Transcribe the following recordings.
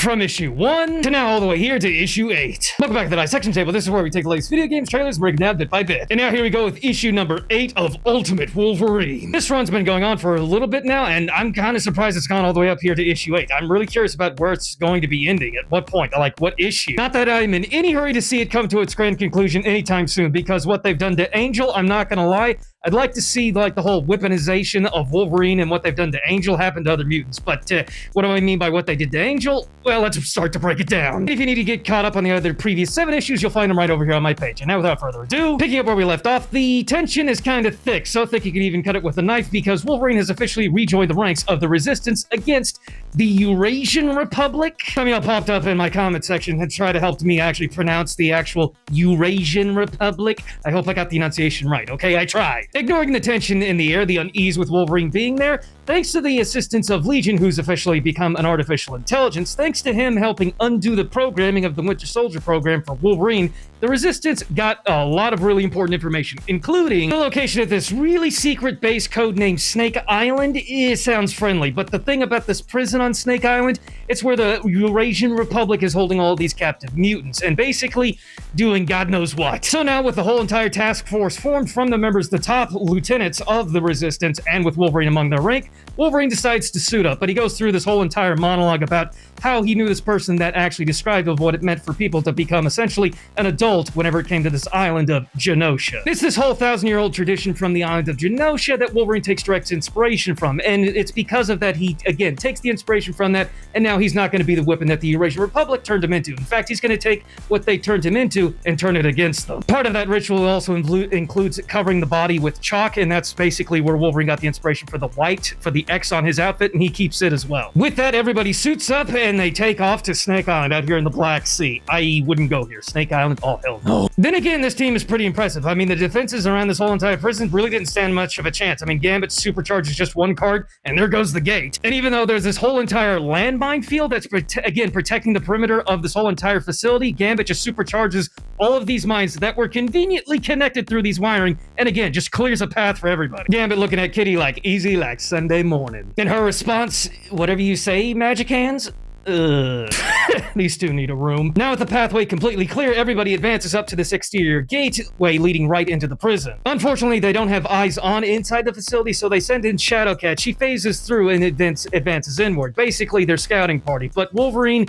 From issue 1 to now all the way here to issue 8. Welcome back to the dissection table. This is where we take the latest video games, trailers, and break them down bit by bit. And now here we go with issue number 8 of Ultimate Wolverine. This run's been going on for a little bit now, and I'm kind of surprised it's gone all the way up here to issue 8. I'm really curious about where it's going to be ending, at what point, like what issue. Not that I'm in any hurry to see it come to its grand conclusion anytime soon, because what they've done to Angel, I'm not gonna lie, I'd like to see like the whole weaponization of Wolverine and what they've done to Angel happen to other mutants. But what do I mean by what they did to Angel? Well, let's start to break it down. If you need to get caught up on the other previous 7 issues, you'll find them right over here on my page. And now without further ado, picking up where we left off, the tension is kind of thick. So thick you can even cut it with a knife, because Wolverine has officially rejoined the ranks of the Resistance against the Eurasian Republic. Some of y'all popped up in my comment section and tried to help me actually pronounce the actual Eurasian Republic. I hope I got the enunciation right, okay? I tried. Ignoring the tension in the air, the unease with Wolverine being there, thanks to the assistance of Legion, who's officially become an artificial intelligence, thanks to him helping undo the programming of the Winter Soldier program for Wolverine, the Resistance got a lot of really important information, including the location of this really secret base codenamed Snake Island. It sounds friendly, but the thing about this prison on Snake Island, it's where the Eurasian Republic is holding all these captive mutants, and basically doing God knows what. So now with the whole entire task force formed from the members, the top lieutenants of the Resistance, and with Wolverine among their rank, Wolverine decides to suit up, but he goes through this whole entire monologue about how he knew this person that actually described of what it meant for people to become essentially an adult whenever it came to this island of Genosha. It's this whole 1,000-year-old tradition from the island of Genosha that Wolverine takes direct inspiration from, and it's because of that he, again, takes the inspiration from that, and now he's not going to be the weapon that the Eurasian Republic turned him into. In fact, he's going to take what they turned him into and turn it against them. Part of that ritual also includes covering the body with chalk, and that's basically where Wolverine got the inspiration for the white, for the X on his outfit, and he keeps it as well. With that, everybody suits up, and they take off to Snake Island out here in the Black Sea. I wouldn't go here. Snake Island? Oh, hell no. Then again, this team is pretty impressive. I mean, the defenses around this whole entire prison really didn't stand much of a chance. I mean, Gambit supercharges just one card, and there goes the gate. And even though there's this whole entire landmine field that's, again, protecting the perimeter of this whole entire facility, Gambit just supercharges all of these mines that were conveniently connected through these wiring, and again, just clears a path for everybody. Gambit looking at Kitty like, easy like Sunday morning. In her response, whatever you say, Magic Hands? These two need a room. Now with the pathway completely clear, everybody advances up to this exterior gateway leading right into the prison. Unfortunately, they don't have eyes on inside the facility, so they send in Shadowcat. She phases through and advances inward. Basically, their scouting party. But Wolverine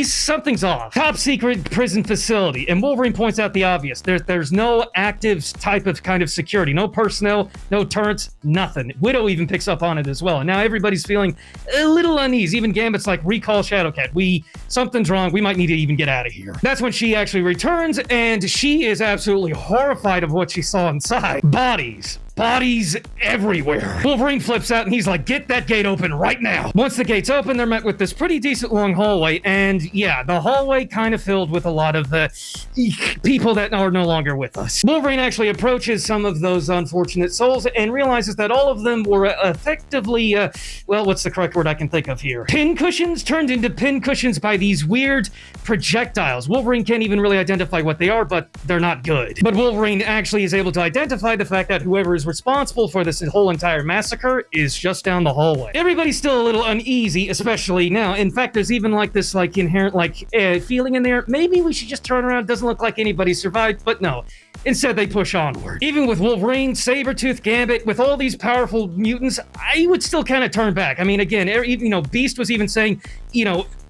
something's off. Top secret prison facility, and Wolverine points out the obvious. There's no active type of kind of security, no personnel, no turrets, nothing. Widow even picks up on it as well, and now everybody's feeling a little uneasy. Even Gambit's like, recall Shadowcat. Something's wrong. We might need to even get out of here. That's when she actually returns, and she is absolutely horrified of what she saw inside. Bodies everywhere. Wolverine flips out and he's like, get that gate open right now. Once the gate's open, they're met with this pretty decent long hallway, and yeah, the hallway kind of filled with a lot of people that are no longer with us. Wolverine actually approaches some of those unfortunate souls and realizes that all of them were effectively, well, what's the correct word I can think of here? Pincushions turned into pincushions by these weird projectiles. Wolverine can't even really identify what they are, but they're not good. But Wolverine actually is able to identify the fact that whoever is responsible for this whole entire massacre is just down the hallway. Everybody's still a little uneasy, especially now. In fact, there's even like this like inherent feeling in there. Maybe we should just turn around. It doesn't look like anybody survived, but no. Instead, they push onward. Even with Wolverine, Sabretooth, Gambit, with all these powerful mutants, I would still kind of turn back. I mean, again, Beast was even saying,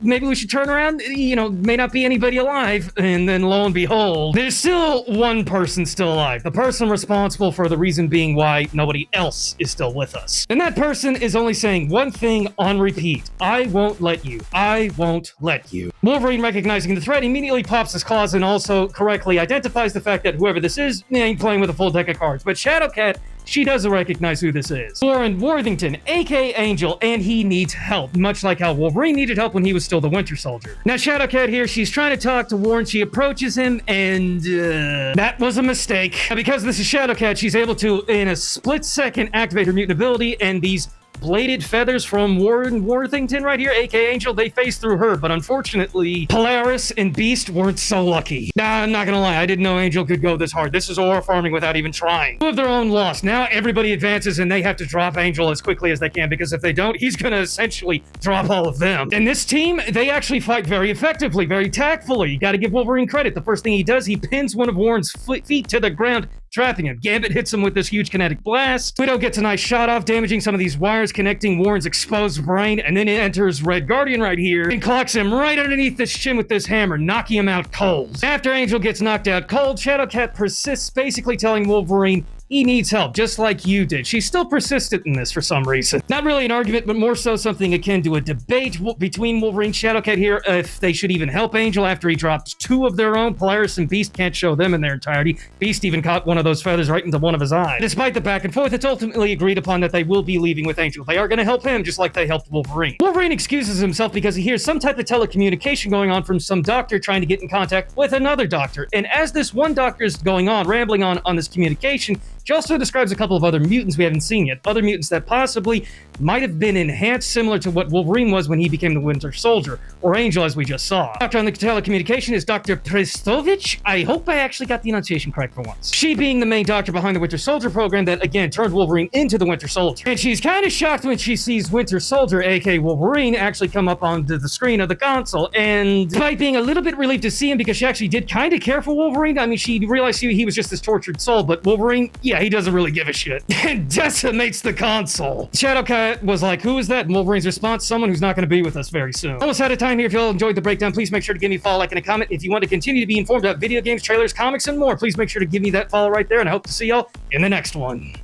maybe we should turn around, may not be anybody alive, and then lo and behold, there's still one person still alive. The person responsible for the reason being why nobody else is still with us. And that person is only saying one thing on repeat. I won't let you. I won't let you. Wolverine, recognizing the threat, immediately pops his claws and also correctly identifies the fact that whoever this is ain't playing with a full deck of cards. But Shadowcat, she doesn't recognize who this is. Warren Worthington, aka Angel, and he needs help, much like how Wolverine needed help when he was still the Winter Soldier. Now Shadowcat here, she's trying to talk to Warren, she approaches him, and that was a mistake. Because this is Shadowcat, she's able to, in a split second, activate her mutant ability, and these bladed feathers from Warren Worthington right here, aka Angel. They phased through her, but unfortunately, Polaris and Beast weren't so lucky. Nah, I'm not gonna lie, I didn't know Angel could go this hard. This is aura farming without even trying. Two of their own lost. Now everybody advances and they have to drop Angel as quickly as they can, because if they don't, he's gonna essentially drop all of them. And this team, they actually fight very effectively, very tactfully. You gotta give Wolverine credit. The first thing he does, he pins one of Warren's feet to the ground, trapping him. Gambit hits him with this huge kinetic blast. Widow gets a nice shot off, damaging some of these wires connecting Warren's exposed brain, and then it enters Red Guardian right here and clocks him right underneath the chin with this hammer, knocking him out cold. After Angel gets knocked out cold, Shadowcat persists, basically telling Wolverine he needs help, just like you did. She's still persistent in this for some reason. Not really an argument, but more so something akin to a debate between Wolverine and Shadowcat here, if they should even help Angel after he dropped two of their own. Polaris and Beast can't show them in their entirety. Beast even caught one of those feathers right into one of his eyes. Despite the back and forth, it's ultimately agreed upon that they will be leaving with Angel. They are going to help him, just like they helped Wolverine. Wolverine excuses himself because he hears some type of telecommunication going on from some doctor trying to get in contact with another doctor. And as this one doctor is going on, rambling on this communication, she also describes a couple of other mutants we haven't seen yet. Other mutants that possibly might have been enhanced, similar to what Wolverine was when he became the Winter Soldier, or Angel as we just saw. Doctor on the telecommunication is Dr. Prestovich. I hope I actually got the enunciation correct for once. She being the main doctor behind the Winter Soldier program that, again, turned Wolverine into the Winter Soldier. And she's kind of shocked when she sees Winter Soldier, aka Wolverine, actually come up onto the screen of the console. And despite being a little bit relieved to see him, because she actually did kind of care for Wolverine, I mean, she realized he was just this tortured soul, but Wolverine, yeah, he doesn't really give a shit. And decimates the console. Shadowcat was like, who is that? And Wolverine's response, someone who's not going to be with us very soon. Almost out of time here. If you all enjoyed the breakdown, please make sure to give me a follow, like, and a comment. If you want to continue to be informed about video games, trailers, comics, and more, please make sure to give me that follow right there, and I hope to see y'all in the next one.